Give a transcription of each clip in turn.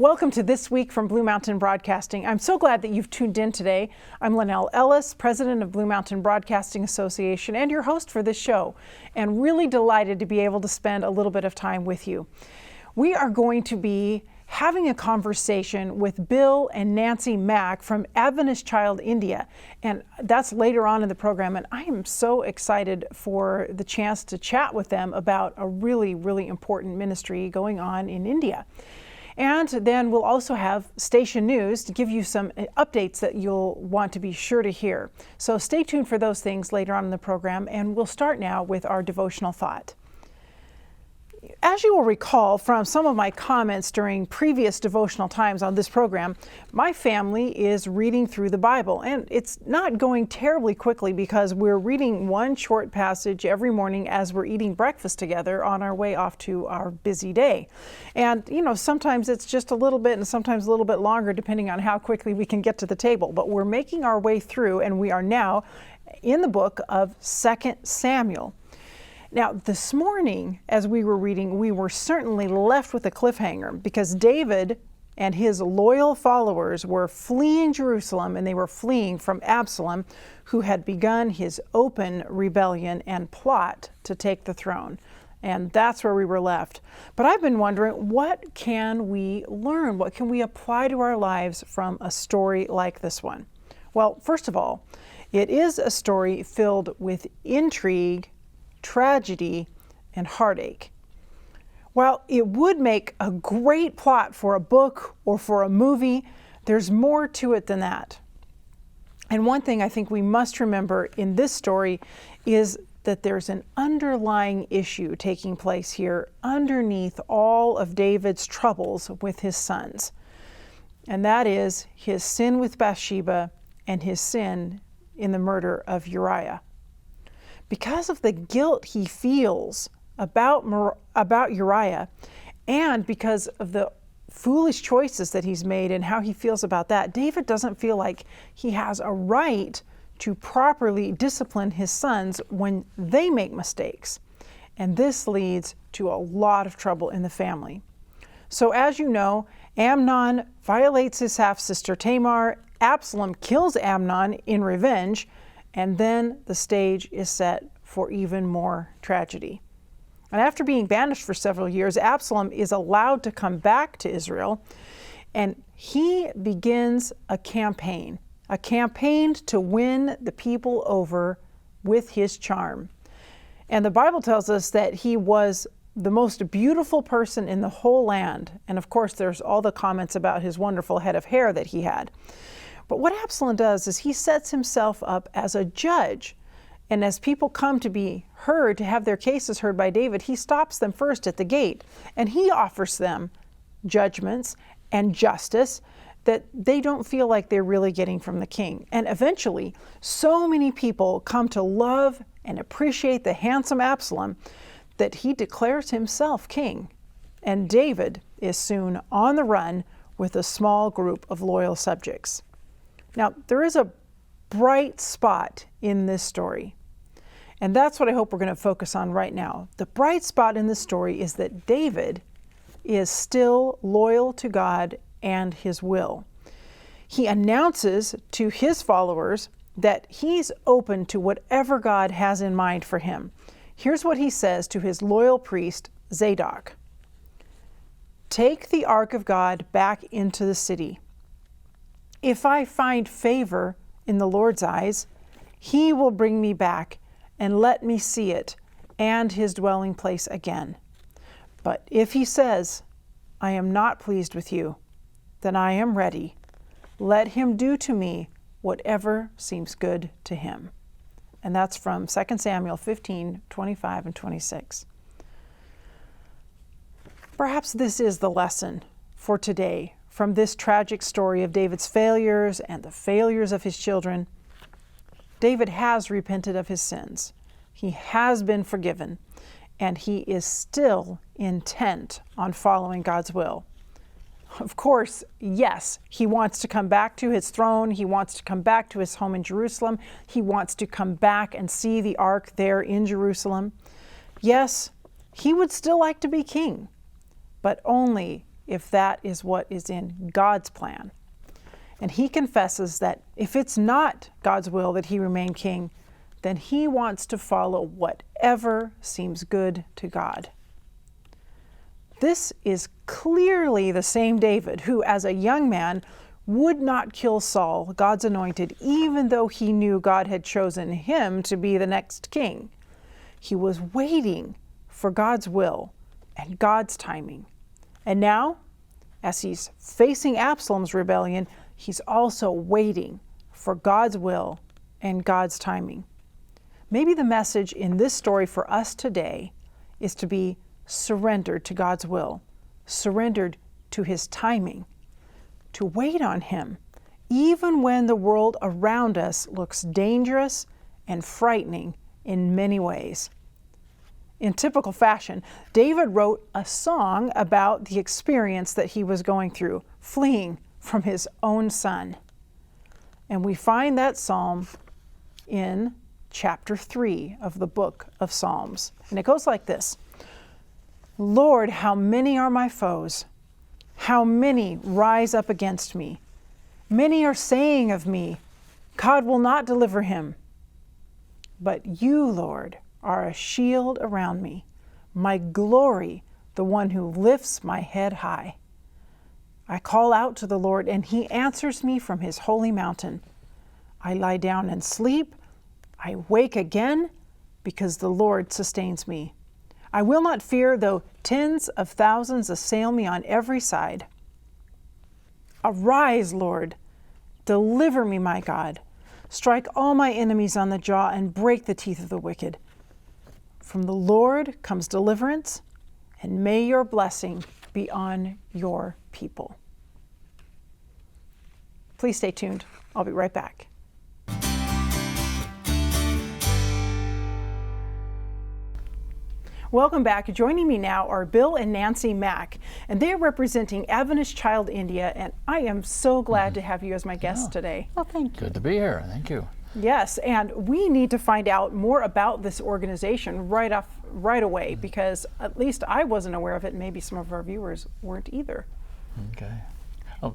Welcome to This Week from Blue Mountain Broadcasting. I'm so glad that you've tuned in today. I'm Linnell Ellis, president of Blue Mountain Broadcasting Association and your host for this show, and really delighted to be able to spend a little bit of time with you. We are going to be having a conversation with Bill and Nancy Mack from Adventist Child India, and that's later on in the program, and I am so excited for the chance to chat with them about a really, really important ministry going on in India. And then we'll also have station news to give you some updates that you'll want to be sure to hear. So stay tuned for those things later on in the program, and we'll start now with our devotional thought. As you will recall from some of my comments during previous devotional times on this program, my family is reading through the Bible, and it's not going terribly quickly because we're reading one short passage every morning as we're eating breakfast together on our way off to our busy day. And, sometimes it's just a little bit and sometimes a little bit longer depending on how quickly we can get to the table. But we're making our way through, and we are now in the book of 2 Samuel. Now, this morning, as we were reading, we were certainly left with a cliffhanger because David and his loyal followers were fleeing Jerusalem, and they were fleeing from Absalom, who had begun his open rebellion and plot to take the throne. And that's where we were left. But I've been wondering, what can we learn? What can we apply to our lives from a story like this one? Well, first of all, it is a story filled with intrigue, tragedy, and heartache. While it would make a great plot for a book or for a movie, there's more to it than that. And one thing I think we must remember in this story is that there's an underlying issue taking place here underneath all of David's troubles with his sons. And that is his sin with Bathsheba and his sin in the murder of Uriah. Because of the guilt he feels about Uriah, and because of the foolish choices that he's made and how he feels about that, David doesn't feel like he has a right to properly discipline his sons when they make mistakes. And this leads to a lot of trouble in the family. So as you know, Amnon violates his half-sister Tamar, Absalom kills Amnon in revenge, and then the stage is set for even more tragedy. And after being banished for several years, Absalom is allowed to come back to Israel, and he begins a campaign to win the people over with his charm. And the Bible tells us that he was the most beautiful person in the whole land. And of course, there's all the comments about his wonderful head of hair that he had. But what Absalom does is he sets himself up as a judge. And as people come to be heard, to have their cases heard by David, he stops them first at the gate. And he offers them judgments and justice that they don't feel like they're really getting from the king. And eventually, so many people come to love and appreciate the handsome Absalom that he declares himself king. And David is soon on the run with a small group of loyal subjects. Now, there is a bright spot in this story, and that's what I hope we're going to focus on right now. The bright spot in this story is that David is still loyal to God and his will. He announces to his followers that he's open to whatever God has in mind for him. Here's what he says to his loyal priest, Zadok. "Take the ark of God back into the city. If I find favor in the Lord's eyes, he will bring me back and let me see it and his dwelling place again. But if he says, I am not pleased with you, then I am ready. Let him do to me whatever seems good to him." And that's from 2 Samuel 15, 25 and 26. Perhaps this is the lesson for today from this tragic story of David's failures and the failures of his children. David has repented of his sins. He has been forgiven, and he is still intent on following God's will. Of course, yes, he wants to come back to his throne. He wants to come back to his home in Jerusalem. He wants to come back and see the ark there in Jerusalem. Yes, he would still like to be king, but only if that is what is in God's plan. And he confesses that if it's not God's will that he remain king, then he wants to follow whatever seems good to God. This is clearly the same David who, as a young man, would not kill Saul, God's anointed, even though he knew God had chosen him to be the next king. He was waiting for God's will and God's timing. And now, as he's facing Absalom's rebellion, he's also waiting for God's will and God's timing. Maybe the message in this story for us today is to be surrendered to God's will, surrendered to his timing, to wait on him, even when the world around us looks dangerous and frightening in many ways. In typical fashion, David wrote a song about the experience that he was going through, fleeing from his own son. And we find that psalm in chapter 3 of the book of Psalms. And it goes like this: Lord, how many are my foes? How many rise up against me? Many are saying of me, God will not deliver him. But you, Lord, are a shield around me, my glory, the one who lifts my head high. I call out to the Lord, and he answers me from his holy mountain. I lie down and sleep. I wake again because the Lord sustains me. I will not fear, though tens of thousands assail me on every side. Arise, Lord. Deliver me, my God. Strike all my enemies on the jaw and break the teeth of the wicked. From the Lord comes deliverance, and may your blessing be on your people. Please stay tuned. I'll be right back. Welcome back. Joining me now are Bill and Nancy Mack, and they are representing Adventist Child India, and I am so glad to have you as my guests today. Well, thank you. Good to be here. Thank you. Yes, and we need to find out more about this organization right away, because at least I wasn't aware of it, and maybe some of our viewers weren't either. Okay.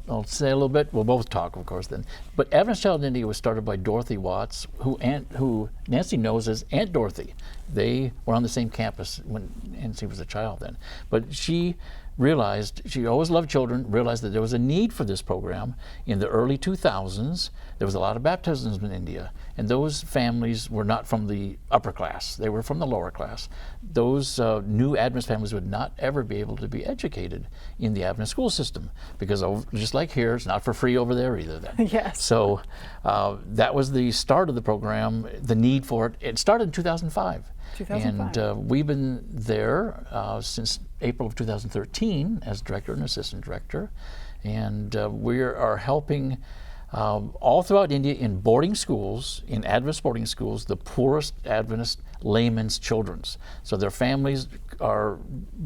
I'll say a little bit. We'll both talk, of course, then. But Adventist Child India was started by Dorothy Watts, who Nancy knows as Aunt Dorothy. They were on the same campus when Nancy was a child then. But she realized, she always loved children, realized that there was a need for this program. In the early 2000s, there was a lot of baptisms in India, and those families were not from the upper class. They were from the lower class. Those new Adventist families would not ever be able to be educated in the Adventist school system, because just like here, it's not for free over there either then. Yes. So that was the start of the program, the need for it. It started in 2005. And we've been there since April of 2013 as director and assistant director. And we are helping all throughout India in boarding schools, in Adventist boarding schools, the poorest Adventist laymen's children's. So their families are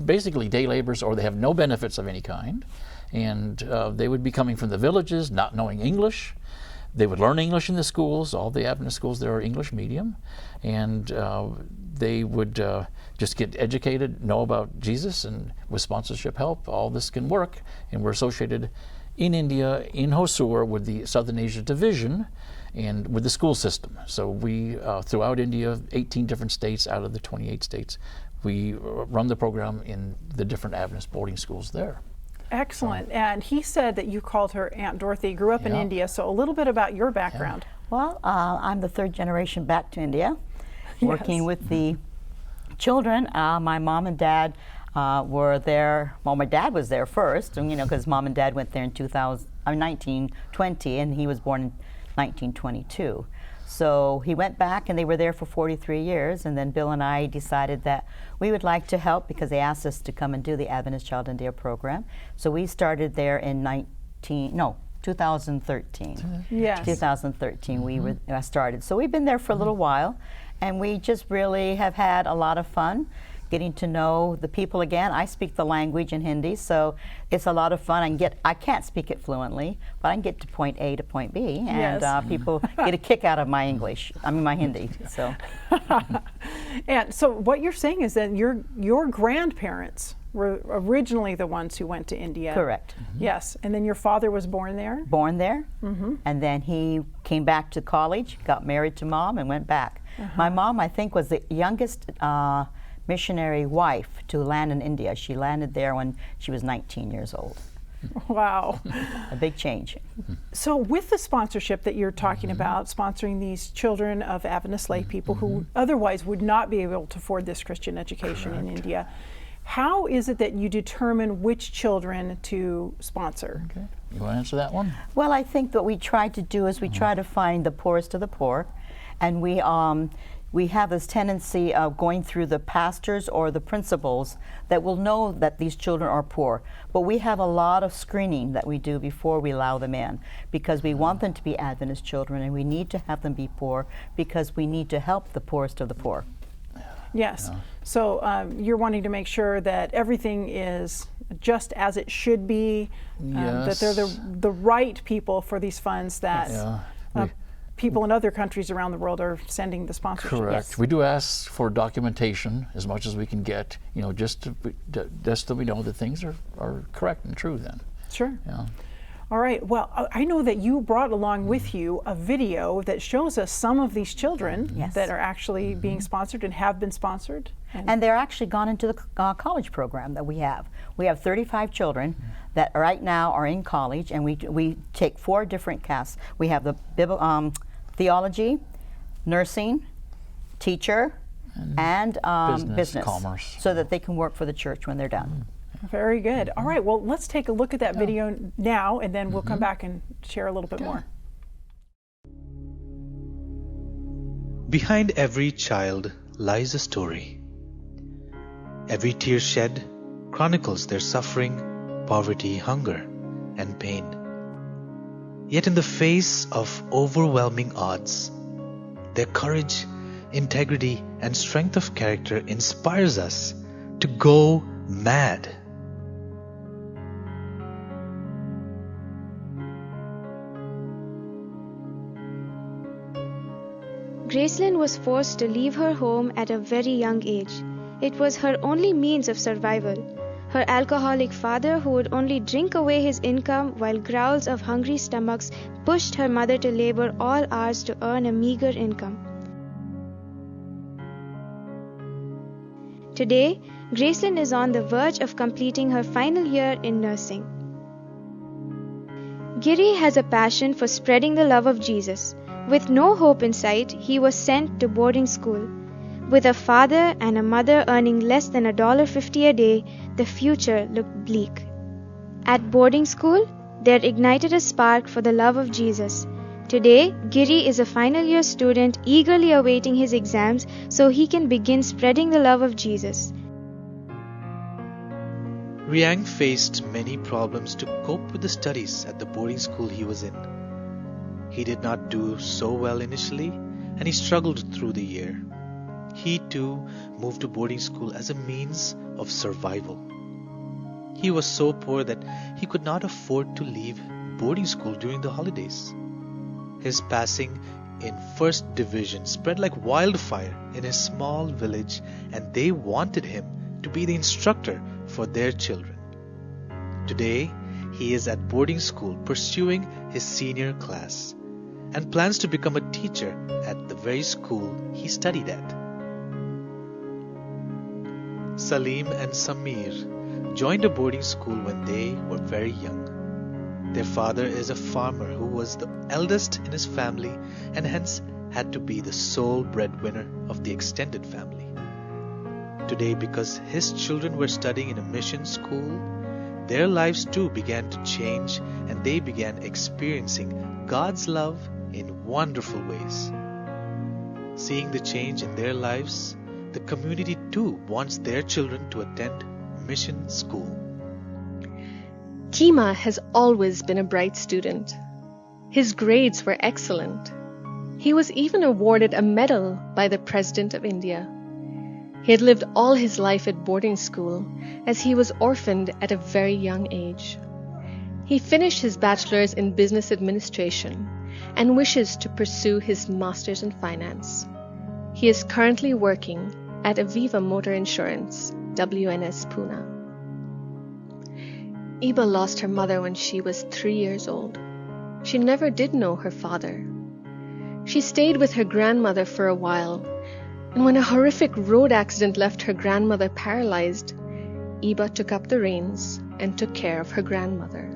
basically day laborers, or they have no benefits of any kind. And they would be coming from the villages, not knowing English. They would learn English in the schools. All the Adventist schools there are English medium. And they would just get educated, know about Jesus, and with sponsorship help, all this can work. And we're associated in India, in Hosur, with the Southern Asia Division and with the school system. So we, throughout India, 18 different states out of the 28 states, we run the program in the different Adventist boarding schools there. Excellent. And he said that you called her Aunt Dorothy, grew up in India. So a little bit about your background. Well, I'm the third generation back to India, working with the children. My mom and dad were there. Well, my dad was there first, you know, because mom and dad went there in 1920, and he was born in 1922. So he went back, and they were there for 43 years, and then Bill and I decided that we would like to help because they asked us to come and do the Adventist Child India program. So we started there in 2013. Yes. 2013 we were started. So we've been there for a little while, and we just really have had a lot of fun getting to know the people again. I speak the language in Hindi, so it's a lot of fun. I can't speak it fluently, but I can get to point A to point B, and people get a kick out of my English. I mean, my Hindi. So, and so what you're saying is that your grandparents were originally the ones who went to India. Correct. Yes, and then your father was born there? Born there, and then he came back to college, got married to Mom, and went back. My mom, I think, was the youngest missionary wife to land in India. She landed there when she was 19 years old. Wow. A big change. So with the sponsorship that you're talking about, sponsoring these children of Adventist lay people who otherwise would not be able to afford this Christian education in India, how is it that you determine which children to sponsor? Okay. You want to answer that one? Well, I think what we try to do is we try to find the poorest of the poor, and we have this tendency of going through the pastors or the principals that will know that these children are poor. But we have a lot of screening that we do before we allow them in, because we want them to be Adventist children, and we need to have them be poor because we need to help the poorest of the poor. Yes. So you're wanting to make sure that everything is just as it should be, that they're the right people for these funds that people in other countries around the world are sending the sponsorship. Correct. Yes. We do ask for documentation as much as we can get, just so we know that things are correct and true then. Sure. Yeah. All right. Well, I know that you brought along with you a video that shows us some of these children that are actually being sponsored and have been sponsored. And they're actually gone into the college program that we have. We have 35 children that right now are in college, and we take 4 different casts. We have the theology, nursing, teacher, and business, commerce, so that they can work for the church when they're done. Very good. All right. Well, let's take a look at that video now, and then we'll come back and share a little bit more. Behind every child lies a story. Every tear shed chronicles their suffering, poverty, hunger, and pain. Yet in the face of overwhelming odds, their courage, integrity, and strength of character inspires us to go mad. Gracelyn was forced to leave her home at a very young age. It was her only means of survival. Her alcoholic father, who would only drink away his income while growls of hungry stomachs pushed her mother to labor all hours to earn a meager income. Today, Gracelyn is on the verge of completing her final year in nursing. Giri has a passion for spreading the love of Jesus. With no hope in sight, he was sent to boarding school. With a father and a mother earning less than $1.50 a day, the future looked bleak. At boarding school, there ignited a spark for the love of Jesus. Today, Giri is a final year student eagerly awaiting his exams so he can begin spreading the love of Jesus. Riang faced many problems to cope with the studies at the boarding school he was in. He did not do so well initially, and he struggled through the year. He too moved to boarding school as a means of survival. He was so poor that he could not afford to leave boarding school during the holidays. His passing in First Division spread like wildfire in his small village, and they wanted him to be the instructor for their children. Today, he is at boarding school pursuing his senior class and plans to become a teacher at the very school he studied at. Salim and Samir joined a boarding school when they were very young. Their father is a farmer who was the eldest in his family and hence had to be the sole breadwinner of the extended family. Today, because his children were studying in a mission school, their lives too began to change, and they began experiencing God's love in wonderful ways. Seeing the change in their lives, the community too wants their children to attend mission school. Kima has always been a bright student. His grades were excellent. He was even awarded a medal by the President of India. He had lived all his life at boarding school, as he was orphaned at a very young age. He finished his bachelor's in business administration and wishes to pursue his master's in finance. He is currently working at Aviva Motor Insurance, WNS Pune. Iba lost her mother when she was 3 years old. She never did know her father. She stayed with her grandmother for a while, and when a horrific road accident left her grandmother paralyzed, Iba took up the reins and took care of her grandmother.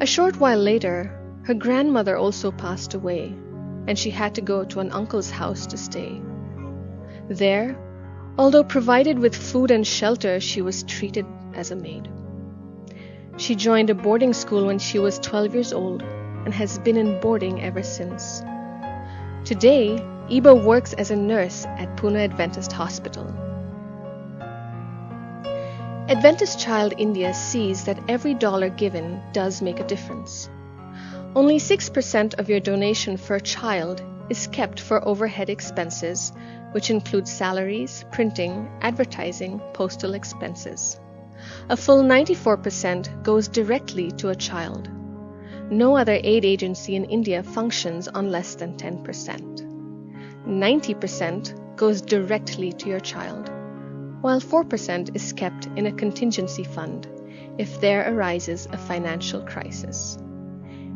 A short while later, her grandmother also passed away, and she had to go to an uncle's house to stay. There, although provided with food and shelter, she was treated as a maid. She joined a boarding school when she was 12 years old and has been in boarding ever since. Today, Iba works as a nurse at Pune Adventist Hospital. Adventist Child India sees that every dollar given does make a difference. Only 6% of your donation for a child is kept for overhead expenses, which include salaries, printing, advertising, postal expenses. A full 94% goes directly to a child. No other aid agency in India functions on less than 10%. 90% goes directly to your child, while 4% is kept in a contingency fund if there arises a financial crisis.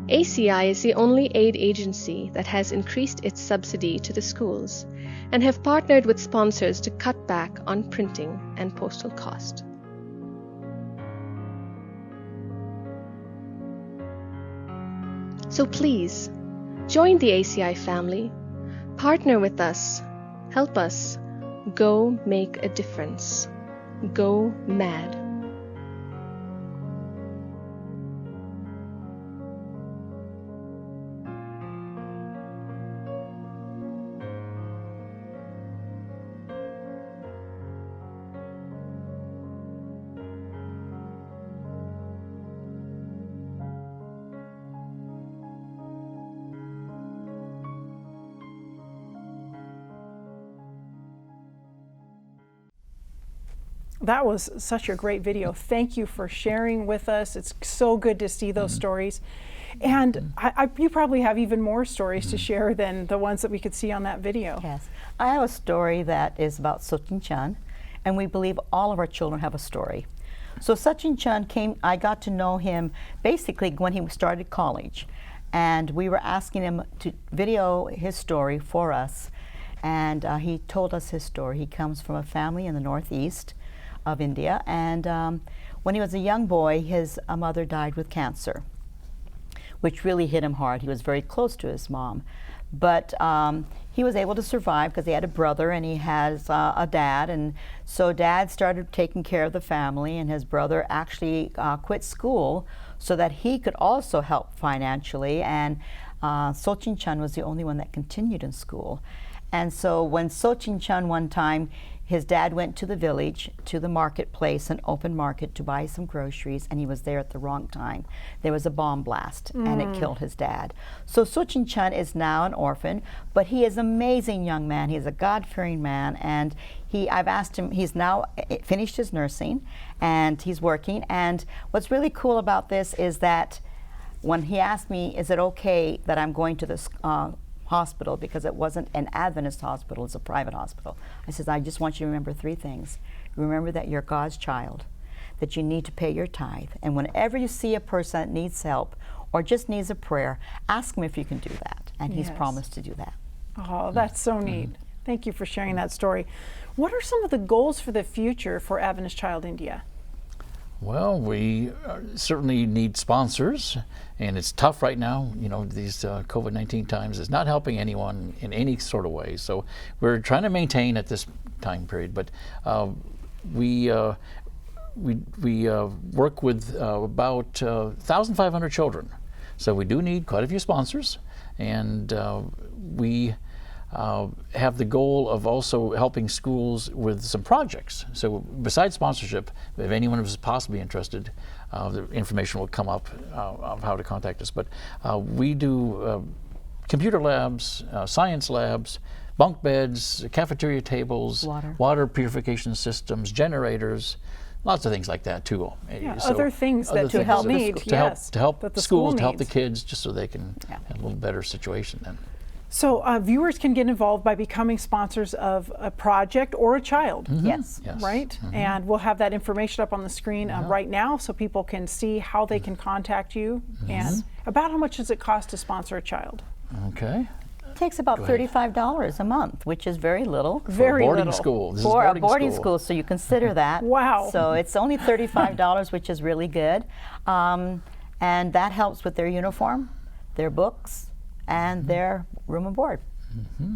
ACI is the only aid agency that has increased its subsidy to the schools and have partnered with sponsors to cut back on printing and postal cost. So please, join the ACI family, partner with us, help us, go make a difference, go mad. That was such a great video. Thank you for sharing with us. It's so good to see those stories. And you probably have even more stories to share than the ones that we could see on that video. Yes. I have a story that is about Sachin Chan, and we believe all of our children have a story. So Sachin Chan I got to know him basically when he started college. And we were asking him to video his story for us. And he told us his story. He comes from a family in the Northeast of India, and when he was a young boy, his mother died with cancer, which really hit him hard. He was very close to his mom, but he was able to survive because he had a brother and he has a dad, and so Dad started taking care of the family, and his brother actually quit school so that he could also help financially, and Sachin Chan was the only one that continued in school. And so when Sachin Chan one time, his dad went to the village, to the marketplace, an open market, to buy some groceries, and he was there at the wrong time. There was a bomb blast, and it killed his dad. So Sachin Chan is now an orphan, but he is an amazing young man. He's a God-fearing man, and I've asked him, he's now finished his nursing, and he's working. And what's really cool about this is that when he asked me, is it okay that I'm going to this hospital, because it wasn't an Adventist hospital, it's a private hospital. I said, I just want you to remember 3 things. Remember that you're God's child, that you need to pay your tithe, and whenever you see a person that needs help or just needs a prayer, ask him if you can do that, and he's promised to do that. Oh, that's so neat. Thank you for sharing that story. What are some of the goals for the future for Adventist Child India? Well, we certainly need sponsors, and it's tough right now. You know, these COVID-19 times is not helping anyone in any sort of way. So we're trying to maintain at this time period, but we work with about 1,500 children. So we do need quite a few sponsors, and we have the goal of also helping schools with some projects. So besides sponsorship, if anyone is possibly interested, the information will come up of how to contact us. But we do computer labs, science labs, bunk beds, cafeteria tables, water purification systems, generators, lots of things like that too. Yeah, so other things that to help schools, to help the schools, to help the kids, just so they can have a little better situation then. So viewers can get involved by becoming sponsors of a project or a child. Yes. Yes. Right? And we'll have that information up on the screen right now so people can see how they can contact you and about how much does it cost to sponsor a child. Okay. It takes about Go ahead. $35 a month, which is very little. Very For a boarding little. school. This For is a boarding school, so you consider that. Wow. So it's only $35, which is really good. And that helps with their uniform, their books, and their room and board.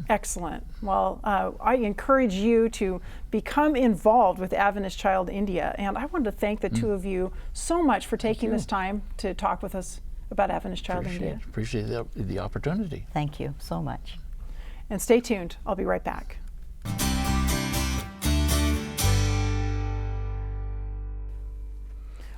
Excellent. Well, I encourage you to become involved with Adventist Child India. And I wanted to thank the two of you so much for taking this time to talk with us about Adventist Child India. Appreciate the opportunity. Thank you so much. And stay tuned. I'll be right back.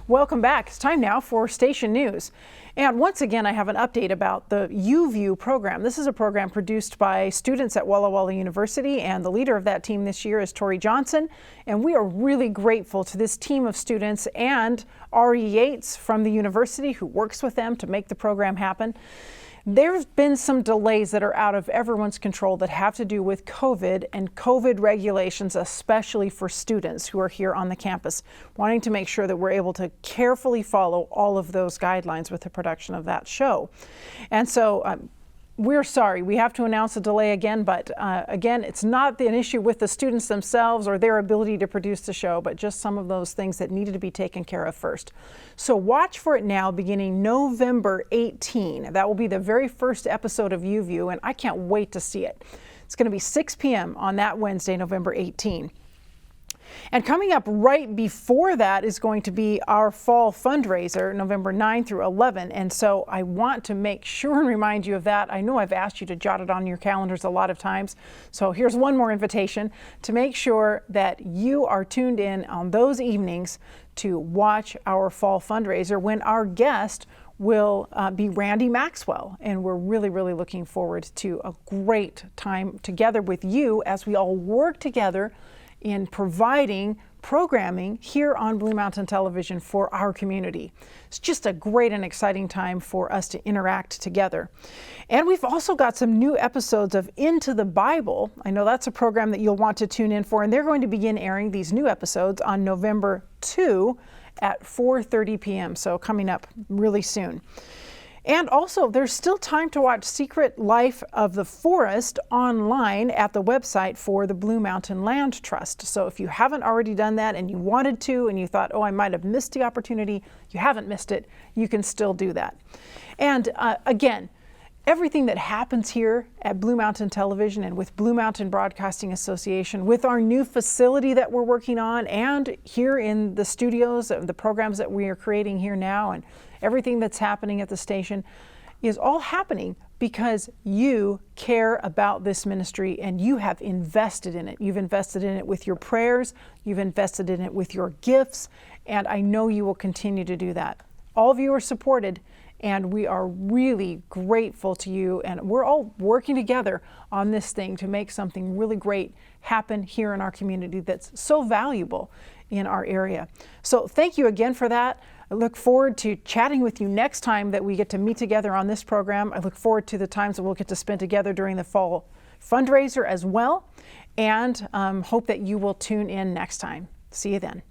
Welcome back. It's time now for Station News. And once again, I have an update about the UView program. This is a program produced by students at Walla Walla University, and the leader of that team this year is Tori Johnson. And we are really grateful to this team of students and Ari Yates from the university who works with them to make the program happen. There's been some delays that are out of everyone's control that have to do with COVID and COVID regulations, especially for students who are here on the campus, wanting to make sure that we're able to carefully follow all of those guidelines with the production of that show. And so we're sorry, we have to announce a delay again, but again, it's not an issue with the students themselves or their ability to produce the show, but just some of those things that needed to be taken care of first. So watch for it now beginning November 18. That will be the very first episode of UView, and I can't wait to see it. It's going to be 6 p.m. on that Wednesday, November 18. And coming up right before that is going to be our fall fundraiser, November 9 through 11. And so I want to make sure and remind you of that. I know I've asked you to jot it on your calendars a lot of times. So here's one more invitation to make sure that you are tuned in on those evenings to watch our fall fundraiser when our guest will be Randy Maxwell. And we're really, really looking forward to a great time together with you as we all work together in providing programming here on Blue Mountain Television for our community. It's just a great and exciting time for us to interact together. And we've also got some new episodes of Into the Bible. I know that's a program that you'll want to tune in for, and they're going to begin airing these new episodes on November 2 at 4:30 p.m., so coming up really soon. And also, there's still time to watch Secret Life of the Forest online at the website for the Blue Mountain Land Trust. So if you haven't already done that and you wanted to and you thought, oh, I might have missed the opportunity, you haven't missed it, you can still do that. And again, everything that happens here at Blue Mountain Television and with Blue Mountain Broadcasting Association, with our new facility that we're working on, and here in the studios, the programs that we are creating here now, and everything that's happening at the station is all happening because you care about this ministry and you have invested in it. You've invested in it with your prayers, you've invested in it with your gifts, and I know you will continue to do that. All of you are supported, and we are really grateful to you, and we're all working together on this thing to make something really great happen here in our community that's so valuable in our area. So thank you again for that. I look forward to chatting with you next time that we get to meet together on this program. I look forward to the times that we'll get to spend together during the fall fundraiser as well, and hope that you will tune in next time. See you then.